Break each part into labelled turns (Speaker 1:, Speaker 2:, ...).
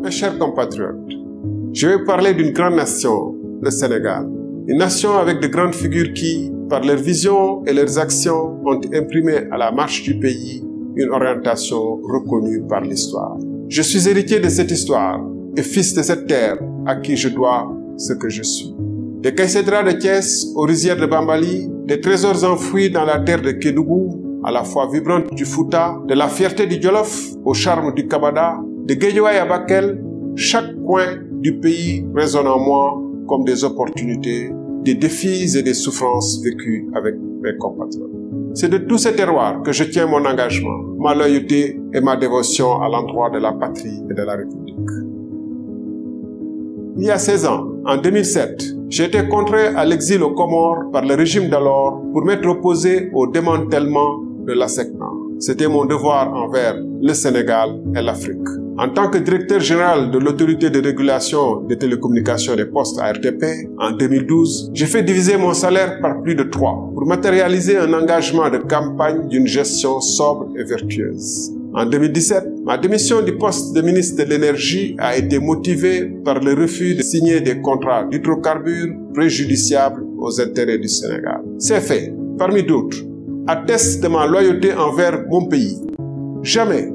Speaker 1: Mes chers compatriotes, je vais parler d'une grande nation, le Sénégal. Une nation avec de grandes figures qui, par leur vision et leurs actions, ont imprimé à la marche du pays une orientation reconnue par l'histoire. Je suis héritier de cette histoire et fils de cette terre à qui je dois ce que je suis. Des caïcédras de Thiès aux rizières de Bambali, des trésors enfouis dans la terre de Kédougou, à la fois vibrante du Fouta, de la fierté du Jolof au charme du Kabada, de Guédiawaye à Bakel, chaque coin du pays résonne en moi comme des opportunités, des défis et des souffrances vécues avec mes compatriotes. C'est de tous ces terroirs que je tiens mon engagement, ma loyauté et ma dévotion à l'endroit de la patrie et de la République. Il y a 16 ans, en 2007, j'ai été contraint à l'exil aux Comores par le régime d'alors pour m'être opposé au démantèlement de l'ASECNA. C'était mon devoir envers le Sénégal et l'Afrique. En tant que directeur général de l'autorité de régulation des télécommunications et des postes ARTP, en 2012, j'ai fait diviser mon salaire par plus de 3 pour matérialiser un engagement de campagne d'une gestion sobre et vertueuse. En 2017, ma démission du poste de ministre de l'Énergie a été motivée par le refus de signer des contrats d'hydrocarbures préjudiciables aux intérêts du Sénégal. Ces faits, parmi d'autres, attestent de ma loyauté envers mon pays. Jamais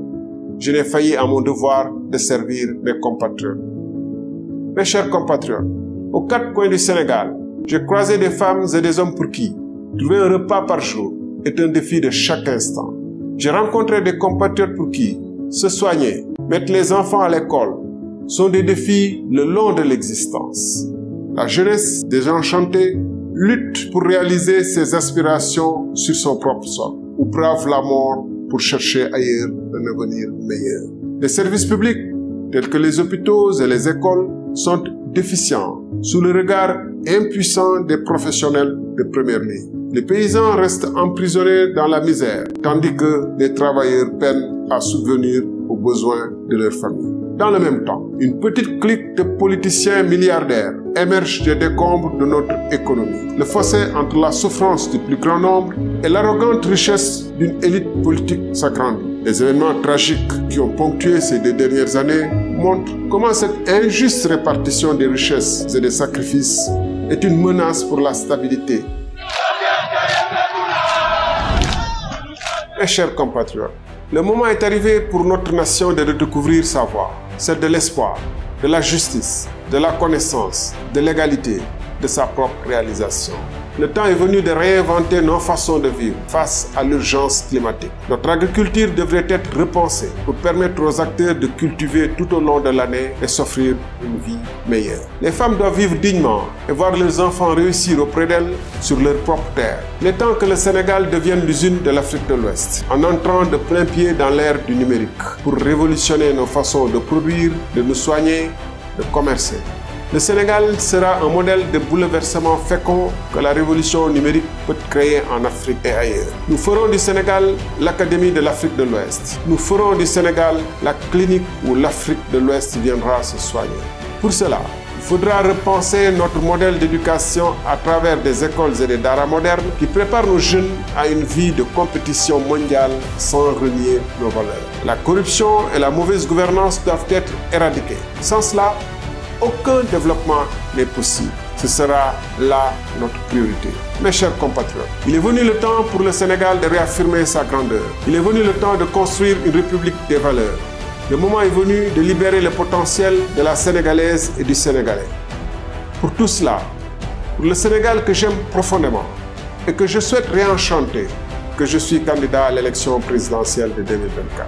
Speaker 1: je n'ai failli à mon devoir de servir mes compatriotes. Mes chers compatriotes, aux 4 coins du Sénégal, j'ai croisé des femmes et des hommes pour qui trouver un repas par jour est un défi de chaque instant. J'ai rencontré des compatriotes pour qui se soigner, mettre les enfants à l'école sont des défis le long de l'existence. La jeunesse désenchantée lutte pour réaliser ses aspirations sur son propre sol ou brave la mort pour chercher ailleurs un avenir meilleur. Les services publics, tels que les hôpitaux et les écoles, sont déficients sous le regard impuissant des professionnels de première ligne. Les paysans restent emprisonnés dans la misère, tandis que les travailleurs peinent à subvenir aux besoins de leur famille. Dans le même temps, une petite clique de politiciens milliardaires émerge des décombres de notre économie. Le fossé entre la souffrance du plus grand nombre et l'arrogante richesse d'une élite politique s'agrandit. Les événements tragiques qui ont ponctué ces 2 dernières années montrent comment cette injuste répartition des richesses et des sacrifices est une menace pour la stabilité. Mes chers compatriotes, le moment est arrivé pour notre nation de redécouvrir sa voie, celle de l'espoir, de la justice, de la connaissance, de l'égalité, de sa propre réalisation. Le temps est venu de réinventer nos façons de vivre face à l'urgence climatique. Notre agriculture devrait être repensée pour permettre aux acteurs de cultiver tout au long de l'année et s'offrir une vie meilleure. Les femmes doivent vivre dignement et voir leurs enfants réussir auprès d'elles sur leur propre terre. Il est temps que le Sénégal devienne l'usine de l'Afrique de l'Ouest, en entrant de plein pied dans l'ère du numérique, pour révolutionner nos façons de produire, de nous soigner, de commercer. Le Sénégal sera un modèle de bouleversement fécond que la révolution numérique peut créer en Afrique et ailleurs. Nous ferons du Sénégal l'Académie de l'Afrique de l'Ouest. Nous ferons du Sénégal la clinique où l'Afrique de l'Ouest viendra se soigner. Pour cela, il faudra repenser notre modèle d'éducation à travers des écoles et des daras modernes qui préparent nos jeunes à une vie de compétition mondiale sans renier nos valeurs. La corruption et la mauvaise gouvernance doivent être éradiquées. Sans cela, aucun développement n'est possible. Ce sera là notre priorité. Mes chers compatriotes, il est venu le temps pour le Sénégal de réaffirmer sa grandeur. Il est venu le temps de construire une république des valeurs. Le moment est venu de libérer le potentiel de la Sénégalaise et du Sénégalais. Pour tout cela, pour le Sénégal que j'aime profondément et que je souhaite réenchanter, que je suis candidat à l'élection présidentielle de 2024.